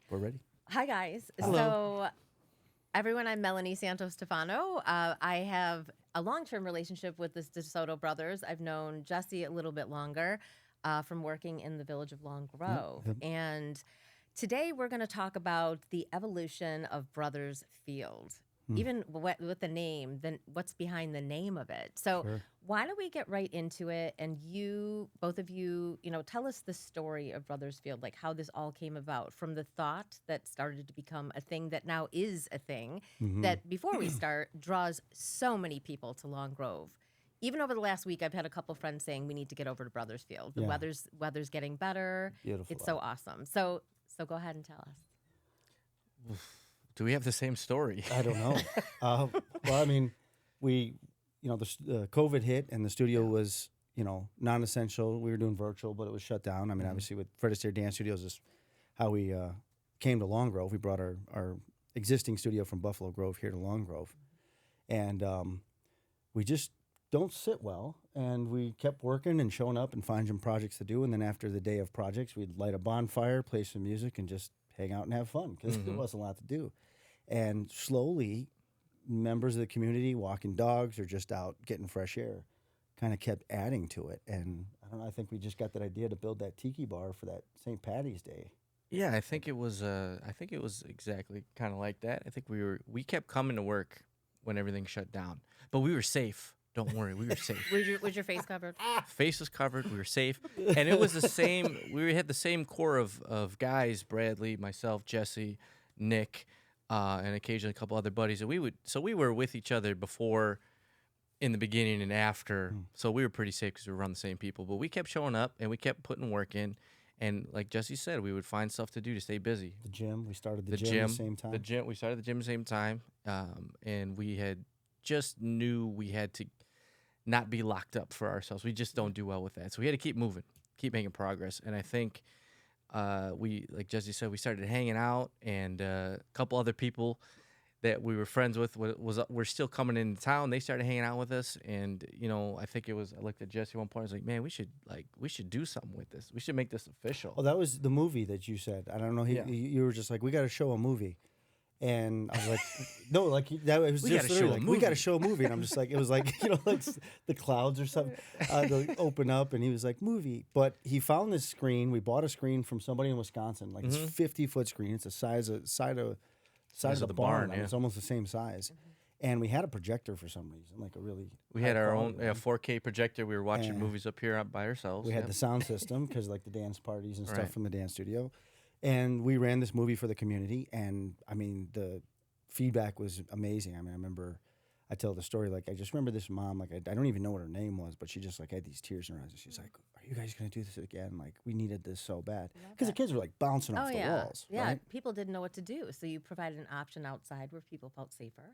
We're ready. Hi, guys. Hello. So, everyone, I'm Melanie Santos Stefano. I have a long term relationship with the DeSoto brothers. I've known Jesse a little bit longer from working in the village of Long Grove. Yep. And today we're going to talk about the evolution of Brothers Field. Hmm. Even with the name, then what's behind the name of it? So, Sure. why don't we get right into it? And you, both of you, tell us the story of Brothers Field, like how this all came about from the thought that started to become a thing that now is a thing Mhm. that before we start draws so many people to Long Grove. Even over the last week, I've had a couple friends saying we need to get over to Brothers Field. The Yeah. weather's getting better. Beautiful. It's so awesome. So go ahead and tell us. Do we have the same story? I don't know. Well, I mean, the COVID hit and the studio was, non-essential. We were doing virtual, but it was shut down. I mean, obviously with Fred Astaire Dance Studios is how we came to Long Grove. We brought our existing studio from Buffalo Grove here to Long Grove. And we just don't sit well. And we kept working and showing up and finding projects to do. And then after the day of projects, we'd light a bonfire, play some music, and just hang out and have fun because there wasn't a lot to do. And slowly, members of the community walking dogs or just out getting fresh air kind of kept adding to it. And I don't know, I think we just got that idea to build that tiki bar for that St. Patty's Day. Yeah, I think it was exactly kind of like that. I think we kept coming to work when everything shut down, but we were safe. Don't worry, we were safe. Was your face covered? Face was covered. We were safe, and it was the same. We had the same core of guys: Bradley, myself, Jesse, Nick, and occasionally a couple other buddies. And we were with each other before, in the beginning and after. So we were pretty safe because we were around the same people. But we kept showing up and we kept putting work in. And like Jesse said, we would find stuff to do to stay busy. The gym, we started the gym at the same time. We started the gym at the same time, and we had just knew we had to not be locked up for ourselves. We just don't do well with that. So we had to keep moving, keep making progress. And I think we, like Jesse said, we started hanging out, and a couple other people that we were friends with were still coming into town. They started hanging out with us, and I think I looked at Jesse at one point. I was like, man, we should do something with this. We should make this official. Oh, that was the movie that you said. I don't know. You were just like, we got to show a movie. And I was like, no, like that was We just gotta show a like, we movie. got to show a movie. And I'm just like, it was like, like the clouds or something they open up. And he was like, movie. But he found this screen. We bought a screen from somebody in Wisconsin, like this 50-foot screen. It's the size of the barn. Yeah. It's almost the same size. And we had a projector for some reason, like a really. We had our own high-quality one. 4K projector. We were watching movies up here by ourselves. We had Yep. the sound system because like the dance parties and stuff Right. from the dance studio. And we ran this movie for the community. And I mean, the feedback was amazing. I mean, I remember, I tell the story, like, I just remember this mom, like, I don't even know what her name was, but she just, like, had these tears in her eyes. And she's like, are you guys going to do this again? Like, we needed this so bad. Because the kids were, like, bouncing off the walls. Yeah, Right? people didn't know what to do. So you provided an option outside where people felt safer.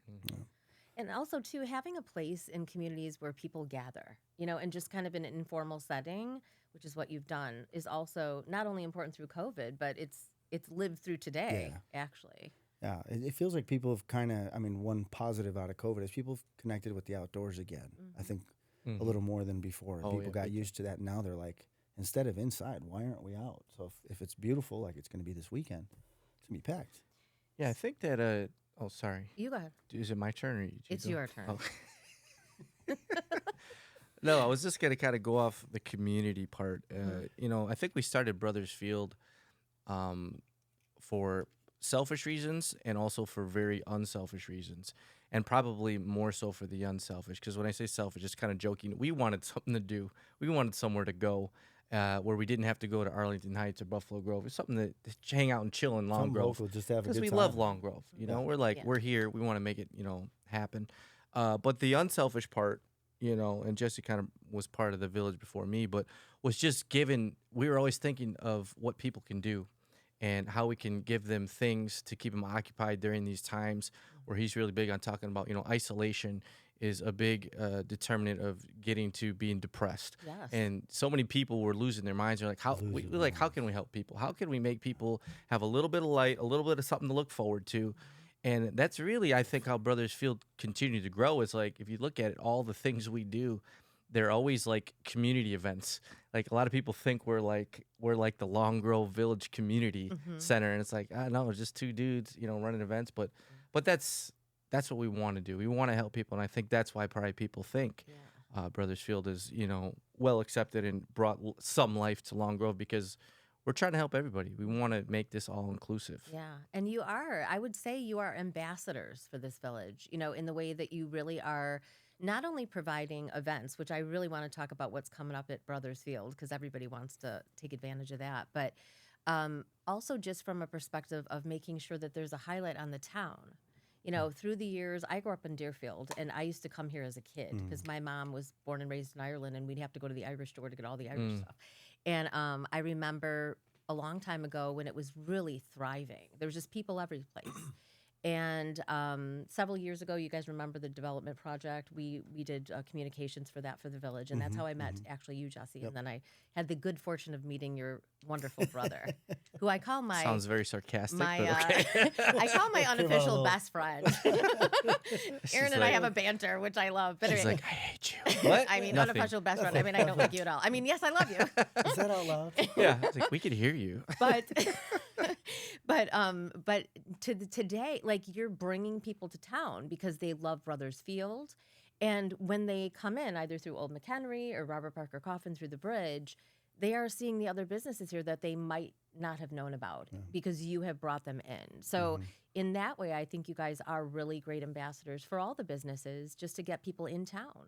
And also, too, having a place in communities where people gather, and just kind of in an informal setting, which is what you've done, is also not only important through COVID, but it's lived through today, actually. Yeah, it feels like people have kind of, I mean, one positive out of COVID is people have connected with the outdoors again. I think a little more than before. Oh, People yeah, got big used to that. Now they're like, instead of inside, why aren't we out? So if it's beautiful, like it's going to be this weekend, it's going to be packed. Yeah, I think that. Oh, sorry. You go ahead. Is it my turn or you? It's go? your turn. Oh. No, I was just gonna kind of go off the community part. I think we started Brothers Field for selfish reasons and also for very unselfish reasons, and probably more so for the unselfish. Because when I say selfish, it's kind of joking. We wanted something to do. We wanted somewhere to go where we didn't have to go to Arlington Heights or Buffalo Grove. It's something to hang out and chill in Long Something Grove. local, just to have a Because good we time. love Long Grove. We're like, Yeah. we're here. We want to make it, happen. But the unselfish part, and Jesse kind of was part of the village before me, but was just given, we were always thinking of what people can do and how we can give them things to keep them occupied during these times where he's really big on talking about, isolation is a big determinant of getting to being depressed. Yes. And so many people were losing their minds. They're like, how can we help people? How can we make people have a little bit of light, a little bit of something to look forward to? And that's really, I think, how Brothers Field continue to grow. Is like, if you look at it, all the things we do, they're always like community events. Like a lot of people think we're like the Long Grove Village Community Center, and it's like, no, it's just two dudes, running events. But that's what we want to do. We want to help people, and I think that's why probably people think Brothers Field is well accepted and brought some life to Long Grove, because we're trying to help everybody. We want to make this all inclusive. Yeah. And I would say you are ambassadors for this village, in the way that you really are not only providing events, which I really want to talk about what's coming up at Brothers Field, because everybody wants to take advantage of that, but also just from a perspective of making sure that there's a highlight on the town. Through the years, I grew up in Deerfield, and I used to come here as a kid because my mom was born and raised in Ireland, and we'd have to go to the Irish store to get all the Irish stuff. And I remember a long time ago when it was really thriving. There was just people every place. And several years ago, you guys remember the development project? We did communications for that for the village, and that's how I met actually you, Jesse. And then I had the good fortune of meeting your wonderful brother, who I call my sounds very sarcastic. But okay. I call my unofficial best friend. Aaron and I have a banter, which I love. But She's anyway, like, I hate you. What? I mean, Nothing. unofficial best friend. I mean, I don't like you at all. I mean, yes, I love you. Is that out loud? Yeah, it's like we could hear you. but today, like, you're bringing people to town because they love Brothers Field, and when they come in either through Old McHenry or Robert Parker Coffin through the bridge, they are seeing the other businesses here that they might not have known about because you have brought them in. So in that way, I think you guys are really great ambassadors for all the businesses, just to get people in town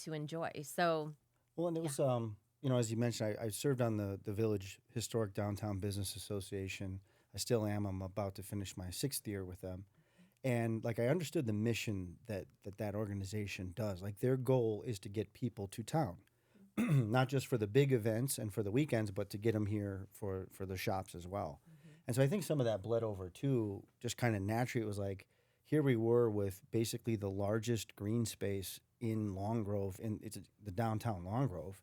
to enjoy. So well, and it was as you mentioned, I served on the Village Historic Downtown Business Association. I still am. I'm about to finish my 6th year with them. And like, I understood the mission that organization does. Like, their goal is to get people to town, not just for the big events and for the weekends, but to get them here for the shops as well. And so I think some of that bled over too, just kind of naturally. It was like, here we were with basically the largest green space in Long Grove, it's the downtown Long Grove.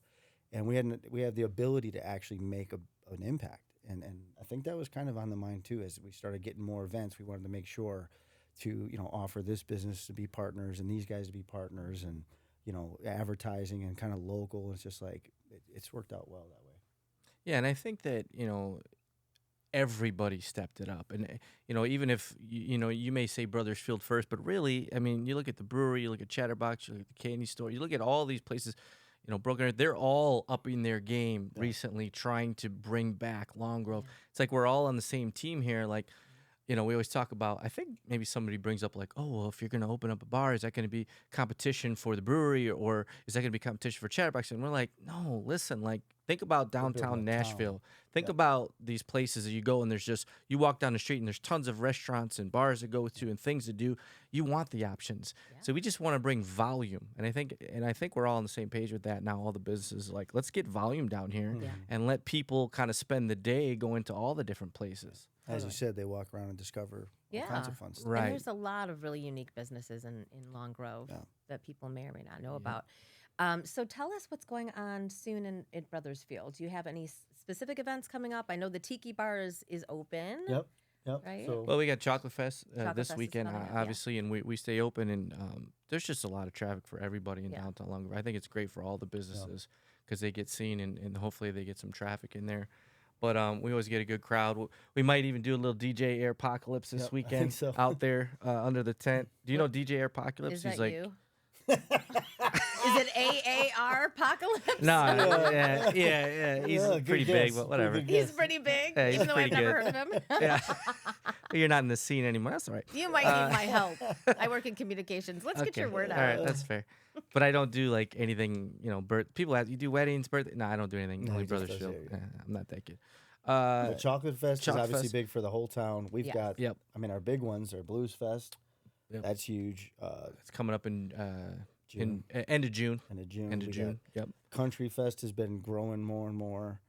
And we had the ability to actually make an impact. And I think that was kind of on the mind too. As we started getting more events, we wanted to make sure to offer this business to be partners and these guys to be partners, and advertising and kind of local. It's just like it's worked out well that way. Yeah, and I think that everybody stepped it up, and even if you may say Brothers Field first, but really, I mean, you look at the brewery, you look at Chatterbox, you look at the candy store, you look at all these places. Broken Earth, they're all upping their game recently, trying to bring back Long Grove. It's like we're all on the same team here. Like, we always talk about, I think maybe somebody brings up like, oh, well, if you're going to open up a bar, is that going to be competition for the brewery, or is that going to be competition for Chatterbox? And we're like, no, listen, like, think about downtown Nashville. Think about these places that you go and there's just, you walk down the street and there's tons of restaurants and bars to go to and things to do. You want the options. So we just want to bring volume. And I think we're all on the same page with that now. All the businesses, like, let's get volume down here and let people kind of spend the day going to all the different places. As you said, they walk around and discover all kinds of fun stuff. Right. And there's a lot of really unique businesses in Long Grove that people may or may not know about. So tell us what's going on soon in Brothers Field. Do you have any specific events coming up? I know the Tiki Bar is open. Yep. Right? So, Well, we got Chocolate Fest Chocolate this Fest is weekend, coming up, obviously, and we stay open, and there's just a lot of traffic for everybody in downtown Long Grove. I think it's great for all the businesses because they get seen, and hopefully they get some traffic in there. But we always get a good crowd. We might even do a little DJ Airpocalypse this weekend out there under the tent. Do you know DJ Airpocalypse? Is that you? Is it AAR Apocalypse? No, yeah. He's pretty big, but whatever. He's pretty big, Yeah, he's even though I've pretty never good. heard of him. Yeah, you're not in the scene anymore. That's all right. You might need my help. I work in communications. Let's get your word out. All right, that's fair. But I don't do like anything. People ask, you do weddings, birthday? No, I don't do anything. No, Only he just Brothers does Field. it, I'm not that good. the Chocolate Fest Chocolate is obviously Fest. big for the whole town. We've got, Yep. I mean, our big ones are Blues Fest. Yep. That's huge. It's coming up in June. end of June. End of June. End of We June. Yep. got Country Fest has been growing more and more.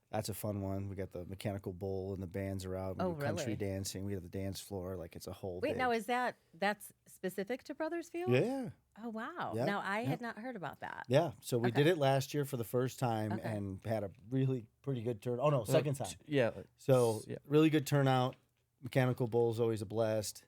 That's a fun one. We got the mechanical bull and the bands are out. We Oh, do country really? dancing. We have the dance floor. Like, it's a whole Wait, big- now that's specific to Brothers Field? Yeah. Oh, wow. Yeah, Now, I yeah. had not heard about that. Yeah. So we Okay. did it last year for the first time Okay. and had a really pretty good turn. Oh, no, second time. Yeah. So yeah. really good turnout. Mechanical bull's always a blast.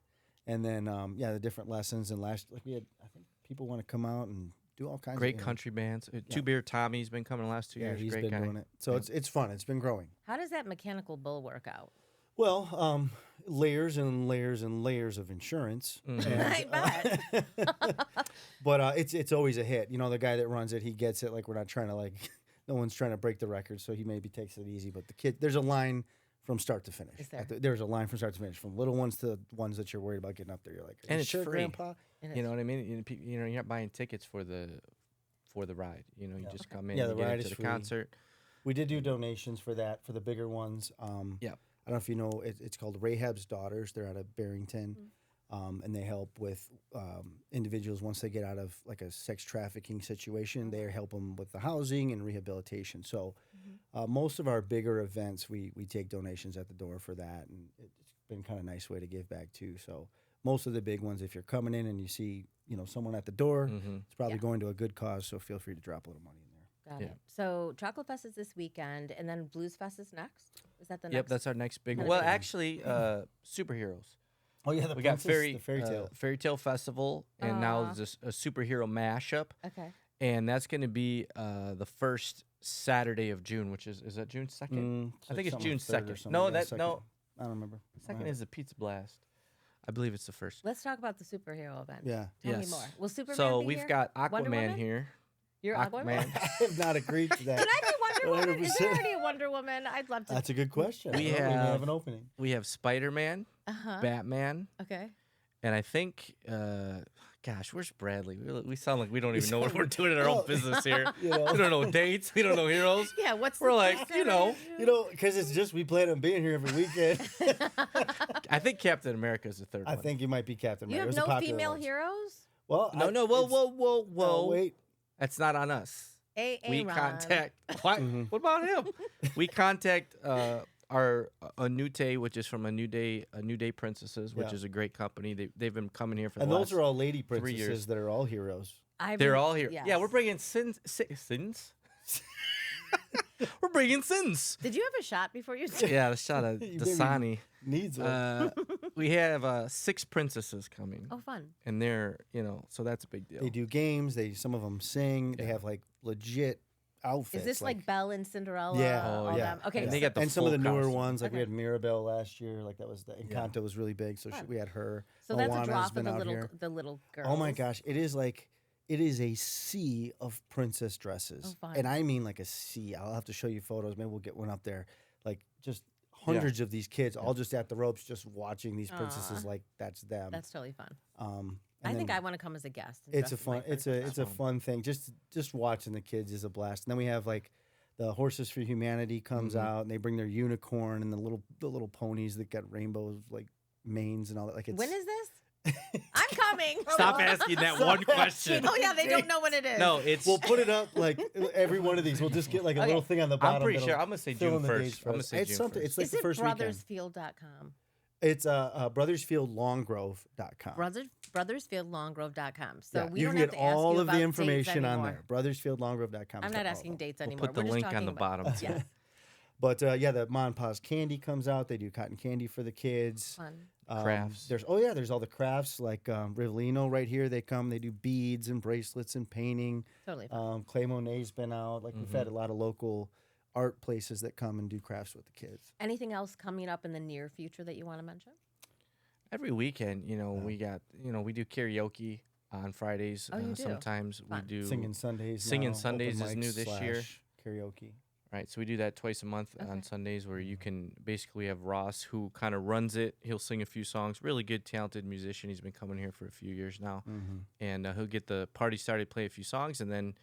And then, the different lessons. And we had, I think people want to come out and do all kinds Great of country bands. Two Beer Tommy's been coming the last 2 Yeah, years. he's Great been guy. doing it. So it's fun. It's been growing. How does that mechanical bull work out? Well, layers and layers and layers of insurance. I bet. But it's always a hit. You know, the guy that runs it, he gets it. Like we're not trying to no one's trying to break the record, so he maybe takes it easy. But the kid, there's a line from start to finish. Is there? There's a line from start to finish, from little ones to ones that you're worried about getting up there. You're like, And "You it's sure, free. Grandpa?" And You it's- know what I mean? You know, you're not buying tickets for the ride. You know, you just come in, Yeah, you the get ride into is the free. concert. We did do donations for that, for the bigger ones. Yep. I don't know if you know, it's called Rahab's Daughters. They're out of Barrington, and they help with individuals once they get out of like a sex trafficking situation. They help them with the housing and rehabilitation. So most of our bigger events, we take donations at the door for that, and it's been kind of a nice way to give back too. So most of the big ones, if you're coming in and you see someone at the door, it's probably going to a good cause. So feel free to drop a little money in there. Got Yeah. it. So Chocolate Fest is this weekend, and then Blues Fest is next. Is that the next? Yep, that's our next big one. Another Well, big one. actually, superheroes. Oh yeah, We got the fairy tale. Fairy Tale Festival, and now Aw. there's a superhero mashup, Okay. and that's going to be the first Saturday of June, which is that June 2nd? I think it's June 2nd. No, no, I don't remember. second is the Pizza Blast. I believe it's the first. Let's talk about the superhero event. Yeah. Tell me Yes. more. Will Superman So be we've here? got Wonder Aquaman Woman? here. You're Aquaman? I have not agreed to that. Can I be Wonder Woman? Is there 100%. already a Wonder Woman? I'd love to. That's a good question. We I don't know, may have- have an opening. We have Spider-Man, Uh-huh. Batman, Okay. and I think, gosh, where's Bradley? We sound like we don't even know what we're doing in our own business here. You know. We don't know dates. We don't know heroes. Yeah, what's We're the like, first you know, Saturday? Because it's just we plan on being here every weekend. I think Captain America is the third I one. think you might be Captain You America. have It was a no popular female one. heroes? Well, No, whoa, it's- whoa, whoa, whoa. No, wait. That's not on us. We Aaron. contact. What? What about him? We contact our Anute, which is from A New Day Princesses, which Yeah. is a great company. They've been coming here for And the those last are all lady 3 princesses years. that are all heroes. They're all here. Yes. Yeah, we're bringing sins. We're bringing sins. Did you have a shot before you? Yeah, the shot of You Dasani. Needs one. We have 6 princesses coming, Oh, fun. and they're so that's a big deal. They do games. Some of them sing. They have like legit outfits. Is this like Belle and Cinderella? Yeah. Oh, all yeah. them? Okay. And they got the and some of the full newer costume. ones, like we Okay. had Mirabelle last year. Like that was the Encanto was really big, so Fun. we had her. so that's a Moana's draw for been the out little here. girls. Oh my gosh, it is a sea of princess dresses. Oh, fun. And I mean like a sea. I'll have to show you photos. Maybe we'll get one up there. Like just hundreds of these kids all just at the ropes, just watching these princesses Aw. like that's them. That's totally fun. And I think then I want to come as a guest. and it's dress a as my fun it's princess. a fun thing. Just watching the kids is a blast. And then we have like the Horses for Humanity comes out and they bring their unicorn and the little ponies that got rainbows like manes and all that. Like it's When is this? I'm coming. Stop asking that one question. Oh yeah, they don't know what it is. No, it's. We'll put it up like every one of these. We'll just get like a Okay. little thing on the bottom. I'm pretty that'll sure. I'm gonna say fill June in the 1st. dates for I'm gonna us. say it's June something. 1st. It's like is the it first weekend. brothersfield.com? It's brothersfieldlonggrove.com. Brothersfieldlonggrove.com. So Yeah, we you don't can have get to ask all you of the about information dates on anymore. there. Brothersfieldlonggrove.com. I'm not asking dates anymore. put the We're just link on talking the about- bottom. Yes. But yeah, the Mon Pa's candy comes out. They do cotton candy for the kids. Fun. Crafts. There's all the crafts like Rivellino right here. They come. They do beads and bracelets and painting. Totally fun. Clay Monet's been out. Like we've had a lot of local art places that come and do crafts with the kids. Anything else coming up in the near future that you want to mention? Every weekend, we got, we do karaoke on Fridays. Oh, you do? Sometimes Fun. we do Singing Sundays. Singing now, Sundays open is new mics this year. / Karaoke. Right, so we do that twice a month Okay. on Sundays, where you can basically have Ross, who kind of runs it. He'll sing a few songs. Really good, talented musician. He's been coming here for a few years now, and he'll get the party started, play a few songs, and then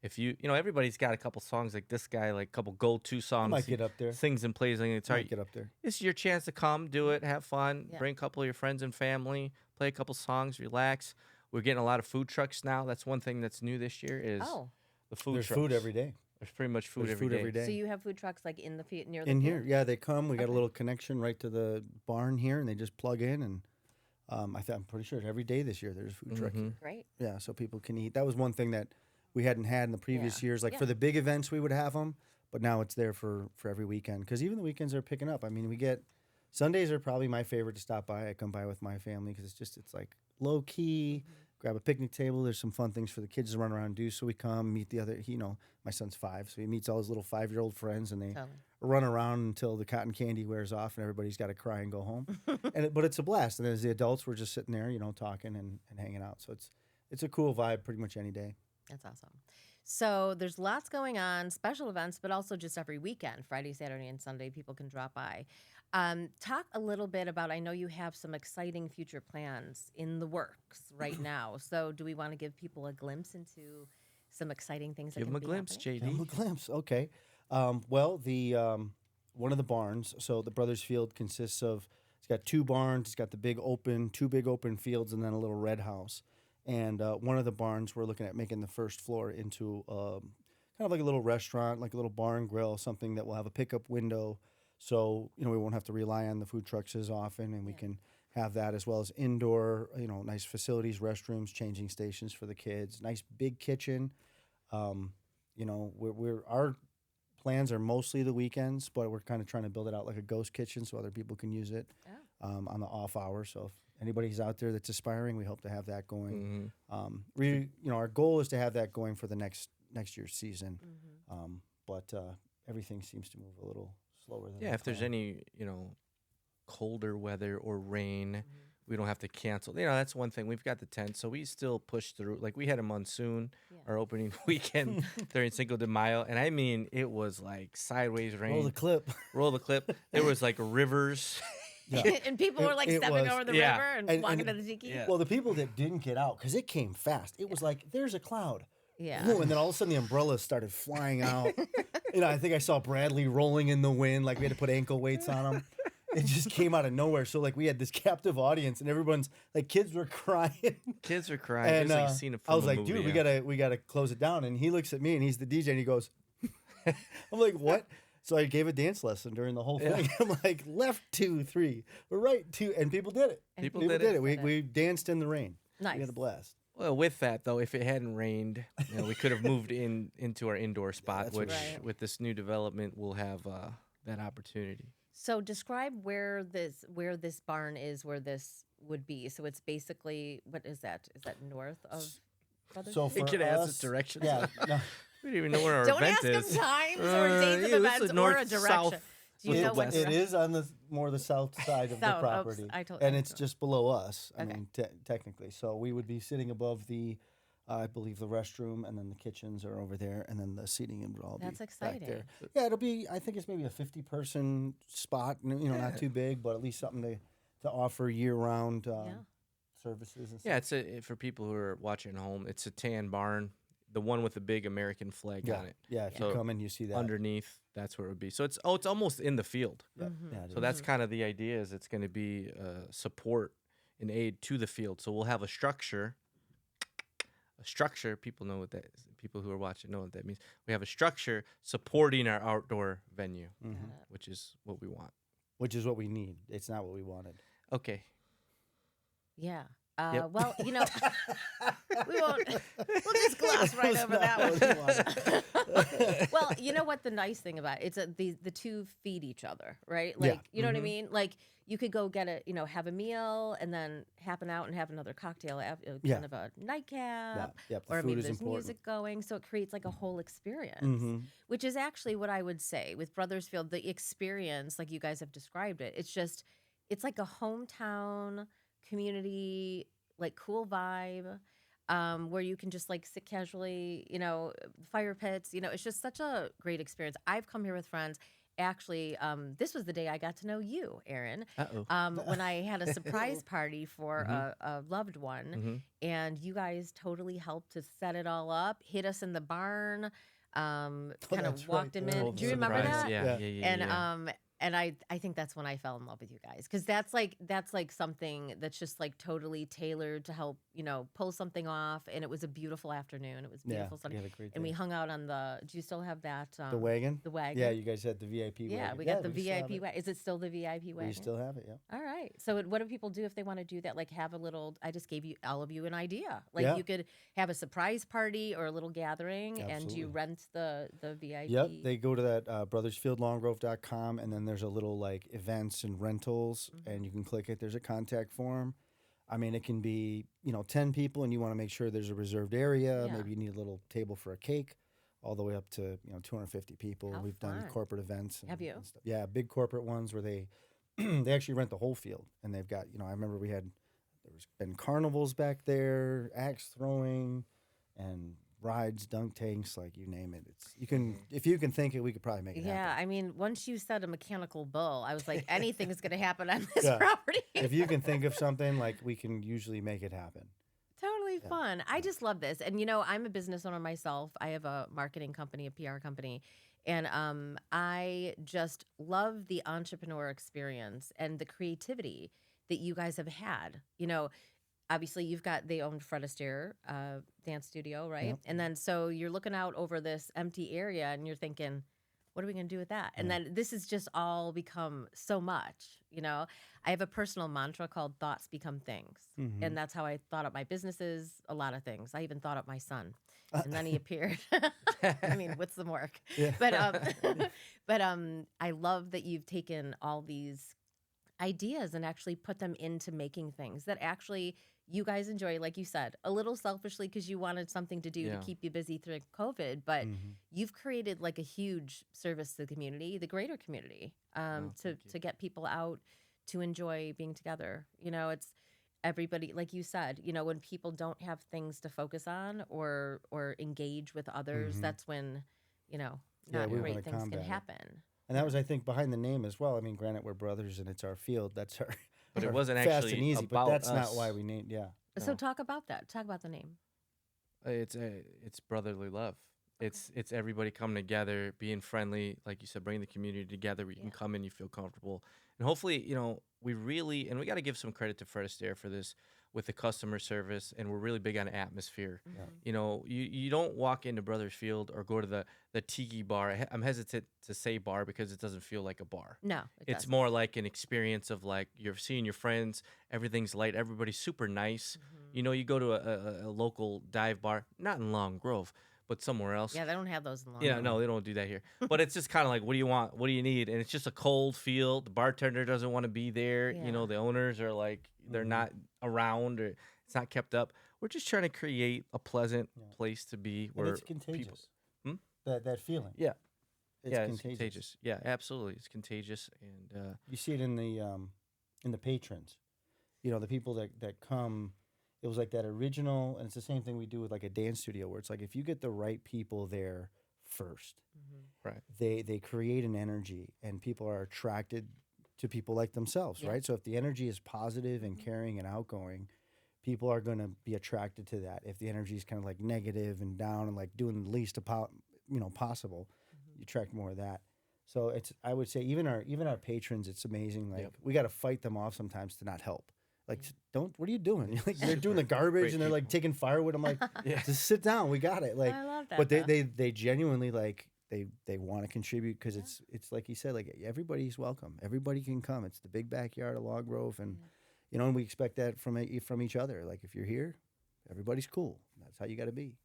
if everybody's got a couple songs like this guy, like a couple go-to songs. Might he get up there. sings and plays on the guitar. Might get up there. This is your chance to come, do it, have fun, Yeah. bring a couple of your friends and family, play a couple songs, relax. We're getting a lot of food trucks now. That's one thing that's new this year is Oh, the food There's trucks. food every day. There's pretty much food, There's every, food day. every day. so you have food trucks like in the near the In field? here, yeah, they come. We got Okay. a little connection right to the barn here, and they just plug in. And I'm pretty sure every day this year there's a food truck here. Great. Yeah, so people can eat. That was one thing that we hadn't had in the previous Yeah. years. Like Yeah. for the big events, we would have them, but now it's there for every weekend. Because even the weekends are picking up. I mean, we get Sundays are probably my favorite to stop by. I come by with my family because it's like low key. grab a picnic table. There's some fun things for the kids to run around and do. So we come meet the other. My son's 5, so he meets all his little 5-year-old friends, and they Totally. run around until the cotton candy wears off and everybody's got to cry and go home. But it's a blast. And as the adults, we're just sitting there, talking and hanging out. So it's a cool vibe pretty much any day. That's awesome. So there's lots going on, special events, but also just every weekend, Friday, Saturday, and Sunday, people can drop by. Talk a little bit about, I know you have some exciting future plans in the works right now. So do we want to give people a glimpse into some exciting things that Give can them a be glimpse, happening? Give 'em a JD. glimpse. Okay. Well, the one of the barns. So the Brothers Field consists of. It's got 2 barns. It's got the two big open fields, and then a little red house. And one of the barns, we're looking at making the first floor into kind of like a little restaurant, like a little bar and grill, something that will have a pickup window. So we won't have to rely on the food trucks as often, and we can have that as well as indoor, nice facilities, restrooms, changing stations for the kids, nice big kitchen. Our plans are mostly the weekends, but we're kind of trying to build it out like a ghost kitchen so other people can use it on the off hours. So if anybody's out there that's aspiring, we hope to have that going. Our goal is to have that going for the next year's season. But everything seems to move a little slower than Yeah, if there's any, colder weather or rain, we don't have to cancel. That's one thing. We've got the tent, so we still push through. Like, we had a monsoon, our opening weekend during Cinco de Mayo, and I mean, it was like sideways rain. Roll the clip. Roll the clip. There was like rivers. Yeah. And people were like It stepping was- over the yeah. river and And- walking and- to the tiki. Yeah. Well, the people that didn't get out, because it came fast, it was like, there's a cloud. Yeah. Whoa, and then all of a sudden the umbrellas started flying out. I think I saw Bradley rolling in the wind, like we had to put ankle weights on him. It just came out of nowhere. So like we had this captive audience, and everyone's like, kids were crying. Kids are crying. And It's like a scene from I was a like, movie, dude, yeah. we gotta close it down. And he looks at me, and he's the DJ, and he goes, I'm like, what? So I gave a dance lesson during the whole thing. I'm like, left 2, 3, right 2, and people did it. And People People did it. did it. We danced in the rain. We Nice. had a blast. Well, with that though, if it hadn't rained, we could have moved into our indoor spot, that's which right. with this new development, we'll have that opportunity. So describe where this barn is, where this would be. So it's basically, what is that? Is that north of Brothers? So He for could ask us us, directions. yeah, no, We don't even know where our Don't event ask him is. times or dates of yeah, this events is or north, a direction. south, Do you with know the what west. it direction? is on the south side of South, the oops, property, I told- and I it's told- just below us. I Okay. mean, technically, so we would be sitting above the, I believe, the restroom, and then the kitchens are over there, and then the seating would all That's be exciting. back there. Yeah, it'll be. I think it's maybe a 50-person spot. Not too big, but at least something to offer year-round services and stuff. Yeah, for people who are watching at home. It's a tan barn, the one with the big American flag on it. Yeah, if So you come in, you see that. Underneath, that's where it would be. So it's almost in the field. Yep. Yeah, it So is. that's kind of the idea. Is it's going to be support and aid to the field. So we'll have a structure. A structure. People know what that is. People who are watching know what that means. We have a structure supporting our outdoor venue, which is what we want. Which is what we need. It's not what we wanted. Okay. Yeah. Yep. Well, we won't. We'll just gloss right was over not that what we one. Well, you know what the nice thing about it's the two feed each other, right? Yeah. Like you know what I mean? Like you could go get have a meal and then happen out and have another cocktail, Yeah. kind of a nightcap, Yep, the or food maybe is there's important. music going, so it creates like a whole experience. Mm-hmm. Which is actually what I would say with Brothersfield, the experience, like you guys have described it. It's like a hometown community, like cool vibe, where you can just like sit casually, fire pits, it's just such a great experience. I've come here with friends. Actually, this was the day I got to know you, Aaron, when I had a surprise party for a loved one, and you guys totally helped to set it all up, hit us in the barn, kind that's of walked right. him in. Oh, Do you remember Surprise. that? Yeah. And and I think that's when I fell in love with you guys, because that's like something that's just like totally tailored to help pull something off, and it was a beautiful afternoon. It was beautiful sunny, we had a great and we day. hung out on the. Do you still have that? The wagon. The wagon. Yeah, you guys had the VIP wagon. Yeah, we got the we still have VIP it. wagon. Is it still the VIP wagon? We still have it. Yeah. All right. So what do people do if they want to do that? Like have a little. I just gave all of you an idea. Like Yeah. you could have a surprise party or a little gathering, and Absolutely. you rent the VIP. Yep, they go to that brothersfieldlonggrove.com, and then there's a little like events and rentals, and you can click it. There's a contact form. I mean, it can be, 10 people and you want to make sure there's a reserved area. Yeah. Maybe you need a little table for a cake, all the way up to, 250 people. How We've done fun. corporate events. Have you? And stuff. Yeah, big corporate ones where they they actually rent the whole field, and they've got, I remember there's been carnivals back there, axe throwing, and rides, dunk tanks, like you name it. If you can think it, we could probably make it Yeah, happen. I mean, once you said a mechanical bull, I was like, anything is going to happen on this Yeah. property. If you can think of something, like, we can usually make it happen. Totally Yeah. fun. I just love this. And I'm a business owner myself. I have a marketing company, a PR company. And I just love the entrepreneur experience and the creativity that you guys have had. Obviously they owned Fred Astaire dance studio, right? Yep. And then so you're looking out over this empty area and you're thinking, what are we going to do with that? And then this has just all become so much. I have a personal mantra called thoughts become things. Mhm. And that's how I thought up my businesses, a lot of things. I even thought up my son. And then he appeared. I mean, what's the work? Yeah. But I love that you've taken all these ideas and actually put them into making things that actually you guys enjoy, like you said, a little selfishly because you wanted something to do Yeah. to keep you busy through COVID, but Mhm. you've created like a huge service to the community, the greater community, Oh, thank you. to get people out to enjoy being together. It's everybody, like you said, when people don't have things to focus on or engage with others, Mhm. that's when, not we great wanna things can combat it. happen. And that was, I think, behind the name as well. I mean, granted, we're brothers and it's our field. That's our, But it our wasn't fast actually and easy. But about that's not us. why we named. Yeah. So no. talk about that. Talk about the name. It's brotherly love. It's everybody coming together, being friendly, like you said, bringing the community together where you can Yeah. come in, you feel comfortable, and hopefully, we really, and we got to give some credit to Fred Astaire for this with the customer service, and we're really big on atmosphere. Mhm. You don't walk into Brothers Field or go to the tiki bar. I'm hesitant to say bar because it doesn't feel like a bar. No, it It's doesn't. more like an experience of like you're seeing your friends, everything's light, everybody's super nice. Mhm. You go to a local dive bar, not in Long Grove, but somewhere else. Yeah, they don't have those in Long Yeah, Island. no, they don't do that here. But it's just kind of like, what do you want? What do you need? And it's just a cold field. The bartender doesn't want to be there. Yeah. The owners are like, they're Mhm. not around or it's not kept up. We're just trying to create a pleasant Yeah. place to be And where it's contagious. Hmm? That feeling. Yeah. It's yeah, contagious. it's contagious. Yeah, absolutely. It's contagious. And You see it in the patrons. The people that come. It was like that original, and it's the same thing we do with like a dance studio, where it's like if you get the right people there first, Mhm. right. they create an energy, and people are attracted to people like themselves, Yeah. right? So if the energy is positive and Mhm. caring and outgoing, people are going to be attracted to that. If the energy is kind of like negative and down and like doing the least possible, Mhm. you attract more of that. So I would say even our patrons, it's amazing. Like Yep. we got to fight them off sometimes to not help. Like Yeah. what are you doing? Like they're doing the Super garbage great and they're like people. taking firewood. I'm like, Yeah. just sit down. We got it. Like, I love that. but though. they genuinely like they want to contribute because it's like you said, like everybody's welcome. Everybody can come. It's the big backyard of Log Grove, and and we expect that from each other. Like if you're here, everybody's cool. That's how you got to be.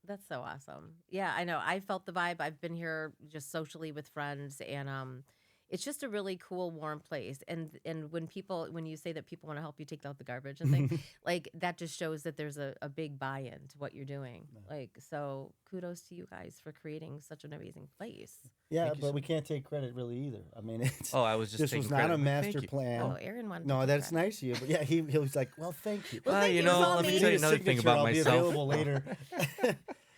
That's so awesome. Yeah, I know. I felt the vibe. I've been here just socially with friends, and it's just a really cool, warm place. And when you say that people want to help you take out the garbage and things, like that just shows that there's a big buy-in to what you're doing. Yeah. Like, so kudos to you guys for creating such an amazing place. Yeah, Thank you but so we can't take credit really either. I mean, it's Oh, I was just this taking was not credit. a Like, thank master you. plan. Oh, Aaron wanted. to No, take that's credit. nice of you. But yeah, he was like, well, thank you. Well, Well, thank you you. It was know, all let me me. tell you Need a another thing signature, about I'll myself. be available later.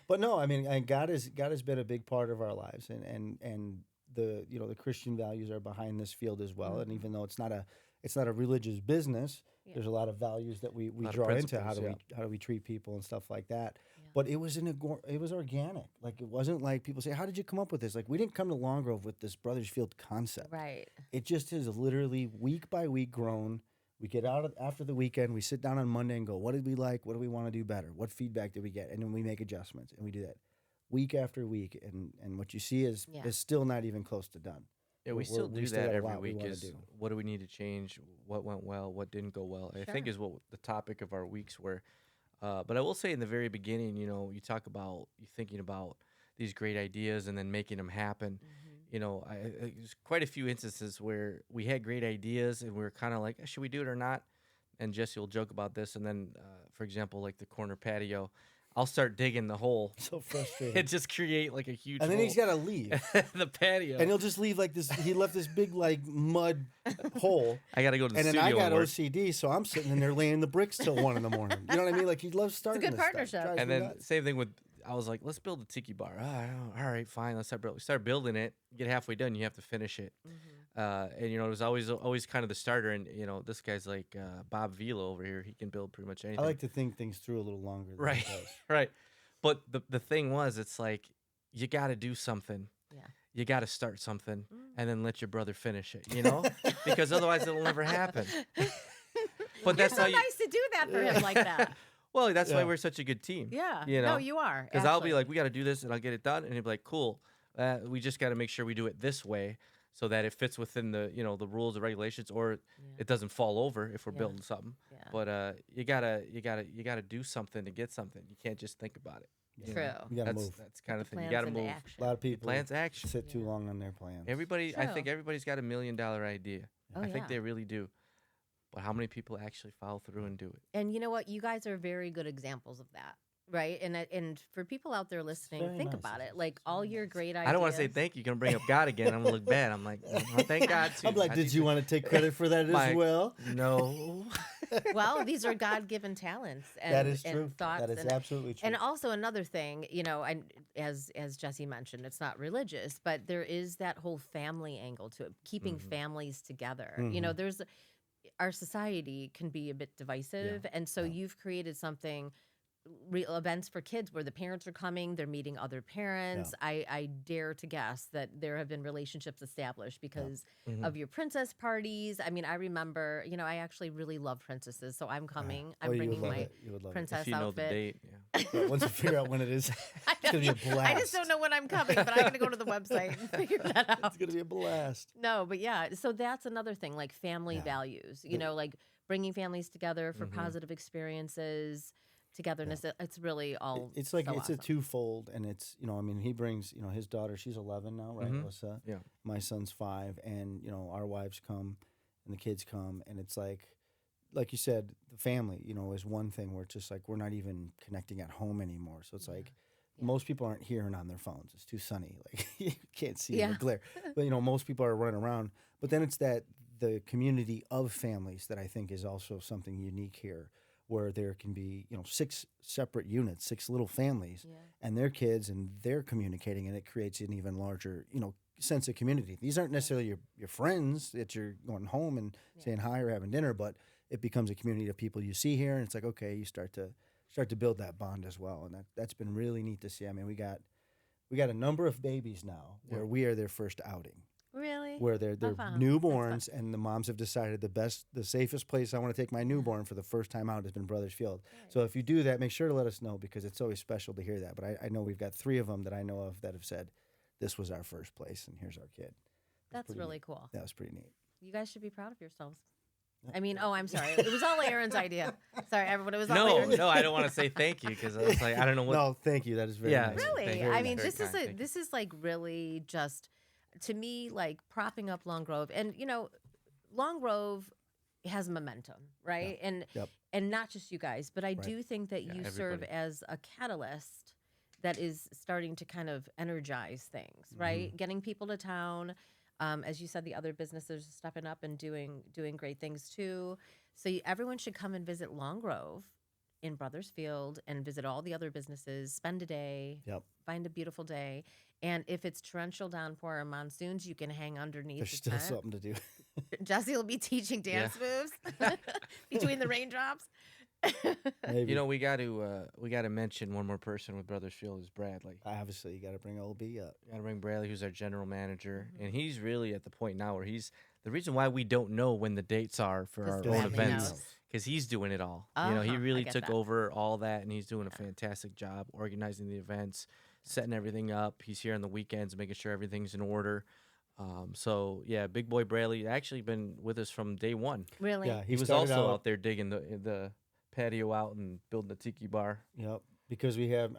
But no, I mean, and God has been a big part of our lives, and the the Christian values are behind this field as well. And Mhm. even though it's not a religious business, Yeah. there's a lot of values that we lot of draw into. How principles, do we treat people and stuff like that. Yeah. But it was it was organic. Like it wasn't like people say, how did you come up with this? Like we didn't come to Long Grove with this Brothers Field concept. Right. It just is literally week by week grown. We get out after the weekend. We sit down on Monday and go, what did we like? What do we want to do better? What feedback did we get? And then we make adjustments, and we do that week after week. And what you see is Yeah. still not even close to done. Yeah, we We're- still we do still that got a every lot we week. wanna Is do. what do we need to change? What went well? What didn't go well? I think Sure. is what the topic of our weeks were. But I will say in the very beginning, you talk about you thinking about these great ideas and then making them happen. Mhm. There's quite a few instances where we had great ideas and we were kind of like, should we do it or not? and Jesse will joke about this, and then, for example, like the corner patio, I'll start digging the hole So frustrating. and just create like a huge And then hole. he's got to leave. the patio. And he'll just leave like this. He left this big like mud hole. I got to go to the And then studio I got and work. OCD, so I'm sitting in there laying the bricks till 1 in the morning. You know what I mean? Like he loves starting. good this stuff. partnership. Drives And me then nuts. same thing with, I was like, let's build a tiki bar. All right, fine. Let's start building. We start building it. Get halfway done, you have to finish it. And it was always kind of the starter. And this guy's like Bob Vila over here. He can build pretty much anything. I like to think things through a little longer. Than right, he does. right. But the thing was, it's like you got to do something. Yeah. You got to start something, and then let your brother finish it. Because otherwise it'll never happen. But You're that's so how you. nice to do that for him like that. Well, that's why Yeah. we're such a good team. Yeah. You know? No, you are. Because I'll be actually. like, we got to do this, and I'll get it done, and he'll be like, cool. We just got to make sure we do it this way, so that it fits within the the rules, the regulations, or it doesn't fall over if we're Yeah. building something. Yeah. But you gotta do something to get something. You can't just think about it. you True. know? You gotta That's move. that's kind of thing. You Plans gotta into move. action. A lot of people Plans action. sit too Yeah. long on their plans. Everybody, I think True. everybody's got $1 million idea. Oh, I think yeah. they really do. But how many people actually follow through and do it? And you know what? You guys are very good examples of that, right? And for people out there listening, very think nice. about it. It's Like very all your nice. great ideas. I don't want to say thank you. You're gonna bring up God again. I'm gonna look bad. I'm like, oh, thank God too. I'm like, I did do you want to take credit for that My- as well? No. Well, these are God-given talents and, That is and true. thoughts. That is and, absolutely true. and also another thing, and as Jesse mentioned, it's not religious, but there is that whole family angle to it, keeping Mhm. families together. Mhm. There's our society can be a bit divisive, and so Yeah. you've created something. Events for kids where the parents are coming, they're meeting other parents. I dare to guess that there have been relationships established because Mhm. of your princess parties. I mean, I remember, I actually really love princesses, so I'm coming. I'm Oh, you would bringing love my it. You would love it. princess If you know outfit. the date, yeah. But once you figure out when it is, I, it's gonna be a blast. I just don't know when I'm coming, but I'm gonna go to the website and figure that out. It's gonna be a blast. No, but yeah, so that's another thing, like family Yeah. values, The- like bringing families together for Mhm. positive experiences, togetherness. It's really all. It's like so it's awesome. a twofold, and it's he brings his daughter. She's 11 now, right, Mhm. Alyssa? Yeah. My son's 5, and our wives come, and the kids come, and it's like you said, the family, is one thing where it's just like we're not even connecting at home anymore. So it's like Yeah. most people aren't hearing on their phones. It's too sunny, like you can't see in Yeah. the glare. But most people are running around. But then it's the community of families that I think is also something unique here, where there can be 6 separate units, 6 little families, Yeah. and their kids, and they're communicating, and it creates an even larger sense of community. These aren't necessarily your friends that you're going home and saying hi or having dinner, but it becomes a community of people you see here, and it's like, okay, you start to build that bond as well, and that's been really neat to see. I mean, we got a number of babies now where we are their first outing, Really? where they're fun. newborns, and the moms have decided the safest place I want to take my newborn for the first time out has been Brothers Field. So if you do that, make sure to let us know, because it's always special to hear that. But I know we've got 3 of them that I know of that have said, this was our first place, and here's our kid. That's pretty really neat. cool. That was pretty neat. You guys should be proud of yourselves. I mean, I'm sorry. It was all Aaron's idea. Sorry, everyone. It was all No, Aaron's. no, I don't want to say thank you because I was like, I don't know what. No, thank you. That is very Yeah. nice. Really? Thank you. I Very mean, nice. this Very is kind. Thank you. this is like really just to me like propping up Long Grove, and Long Grove has momentum, right? Yep. And not just you guys, but I Right. do think that Yeah, you serve everybody. as a catalyst that is starting to kind of energize things, Mm-hmm. right? Getting people to town. As you said, the other businesses are stepping up and doing great things too. So everyone should come and visit Long Grove in Brothers Field and visit all the other businesses. Spend a day, Yep. find a beautiful day, and if it's torrential downpour or monsoons, you can hang underneath There's the still tent. something to do. Jesse will be teaching dance moves between the raindrops. Maybe. We got to mention one more person with Brothers Field is Bradley. Obviously, you got to bring old B up. Got to bring Bradley, who's our general manager, Mm-hmm. and he's really at the point now where he's the reason why we don't know when the dates are for 'Cause our the own family events, knows. because he's doing it all. He Uh-huh, I really get took that. over all that, and he's doing a fantastic job organizing the events, setting everything up. He's here on the weekends, making sure everything's in order. So yeah, big boy Bradley actually been with us from day one. Really? Yeah, He was started also out there digging the patio out and building the tiki bar. Yep. Because we have,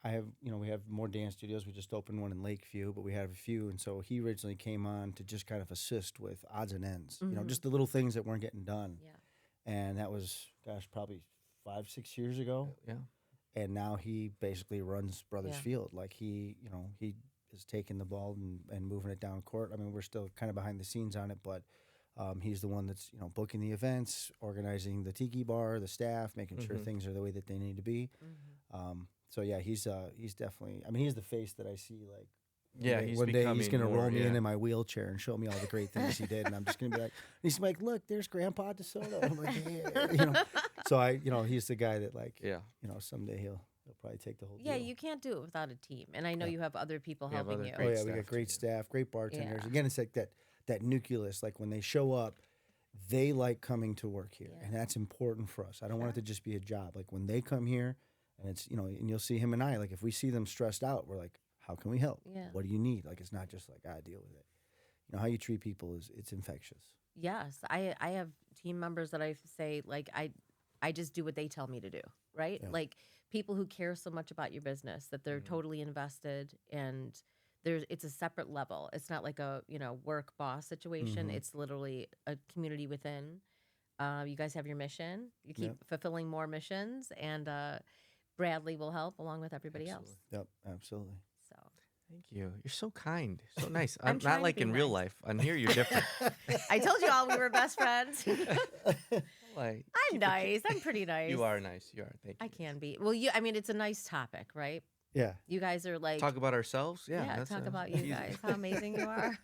I have, we have more dance studios. We just opened one in Lakeview, but we have a few. And so he originally came on to just kind of assist with odds and ends, Mhm. just the little things that weren't getting done. Yeah. and that was, gosh, probably 5-6 years ago. Yeah. And now he basically runs Brothers Yeah. Field. Like he is taking the ball and moving it down court. I mean, we're still kind of behind the scenes on it, but he's the one that's booking the events, organizing the tiki bar, the staff, making sure things are the way that they need to be. So yeah, he's definitely. I mean, he's the face that I see. Like, Yeah, he's one day he's becoming gonna more- roll me yeah. in my wheelchair and show me all the great things he did, and I'm just gonna be like, he's like, look, there's Grandpa DeSoto. I'm like, yeah, So he's the guy that like, Yeah. someday he'll probably take the whole. Yeah, deal. you can't do it without a team. And I know Yeah. you have other people We have helping other you. Oh great yeah, we staff got great too. staff, great bartenders. Yeah. Again, it's like that nucleus. Like when they show up, they like coming to work here, Yeah. and that's important for us. I don't want it Sure. to just be a job. Like when they come here, and it's and you'll see him and I. Like if we see them stressed out, we're like, how can we help? Yeah. What do you need? Like it's not just like deal with it. How you treat people it's infectious. Yes, I have team members that I say like I just do what they tell me to do, right? Yeah. Like people who care so much about your business that they're totally invested, and it's a separate level. It's not like a work boss situation. It's literally a community within. You guys have your mission. You keep fulfilling more missions, and Bradley will help along with everybody else. Yep, absolutely. So Thank you. You're so kind. So nice. I'm I'm trying not to like be in real nice. life. On here, you're different. I told you all we were best friends. Like I'm nice. I'm pretty nice. you are nice. You are. Thank you. I can be. Well, I mean, it's a nice topic, right? Yeah. You guys are like, Talk about ourselves. Yeah. that's, talk about you easy. guys, how amazing you are.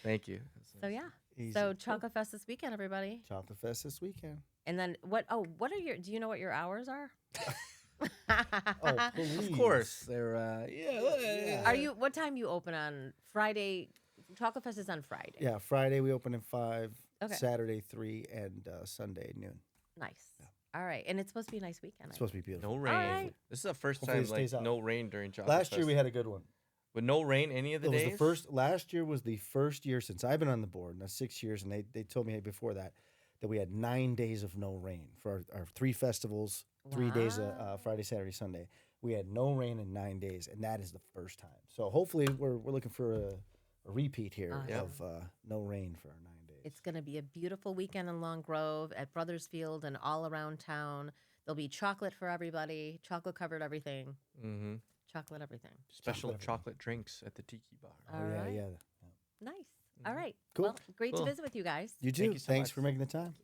Thank you. So yeah, Easy. so Chocolate Fest this weekend, everybody. Chocolate Fest this weekend. And then what? Oh, what are your? Do you know what your hours are? Oh, please. Of course. They're. Yeah. Are you? What time you open on Friday? Chocolate Fest is on Friday. Yeah, Friday we open at 5, Okay. Saturday 3, and Sunday noon. Nice. All right, and it's supposed to be a nice weekend. It's supposed to be beautiful. No rain. right. This is the first Hopefully time it like stays out. no rain during Chocolate Last year Fest. we had a good one. with no rain any of the It was days. the first. Last year was the first year since I've been on the board, and that's 6 years. And they told me before that we had 9 days of no rain for our 3 festivals, 3 days of Wow. Friday, Saturday, Sunday. We had no rain in 9 days, and that is the first time. So hopefully we're looking for a repeat here Awesome. of no rain for our 9 days. It's going to be a beautiful weekend in Long Grove at Brothers Field and all around town. There'll be chocolate for everybody, chocolate covered everything, Mm-hmm. chocolate everything. Special Chocolate. chocolate drinks at the Tiki Bar. Oh All yeah, right. yeah. Nice. All right. Cool. Well, great Cool. to visit with you guys. You too. Thank you so Thanks much. for making the time.